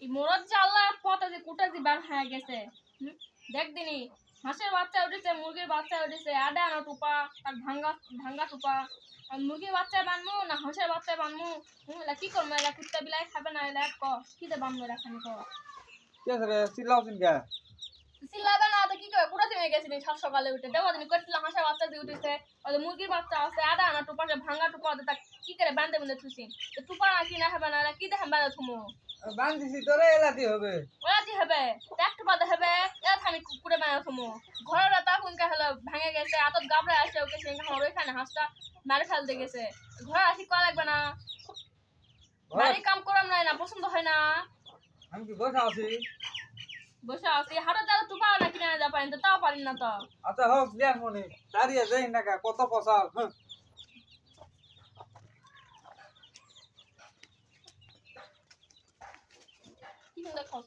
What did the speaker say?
এই মোরদ জাল্লা পথে যে কুটা যে বার হয়ে গেছে দেখ দিনি হাঁসের বাচ্চা উঠেছে মুরগির বাচ্চা উঠেছে আডা না টুপা আর ভাঙ্গা ভাঙ্গা টুপা আর মুরগির বাচ্চা বানমু না হাঁসের বাচ্চা বানমু এলা কি করবো এলা কুত্তা বিলাই খাবে না এলা ক কি দে বানমু এলা খানি ক কে রে চিল্লাও চিনগা চিল্লাবে না তো কি করে কুটা থেকে গেছিনি সাত সকালে উঠে দেওয়া দিন কইছিল হাঁসের বাচ্চা দিয়ে উঠেছে ওই মুরগির বাচ্চা আছে আডা না টুপা ভাঙ্গা টুপা তা কি করে বান্ধে বান্ধে থুসি টুপা না কি না হবে না এলা কি দেখেন বান্ধে থুমু বান্ধিছি তোরে এলাতি হবে ওরা কি হবে একটু বাদে হবে এরা আমি কুকুরে বানা থমো ঘরের রাতা কোনকা হলো ভাঙে গেছে আতত গাবড়ে আসে ওকে সেখানে আমার ওইখানে হাঁসটা মারে ফেলতে গেছে ঘরে আসি কয়া লাগবে না বাড়ি কাম করাম নাই না পছন্দ হয় না আমি কি বসা আছি বসে আসি হাটে যারা টুপাও না কিনে যা পারেন তো তাও পারেন না তো আচ্ছা হোক লিয়ার মনে দাঁড়িয়ে যাই না কত পসাল কি সুন্দর খাওয়া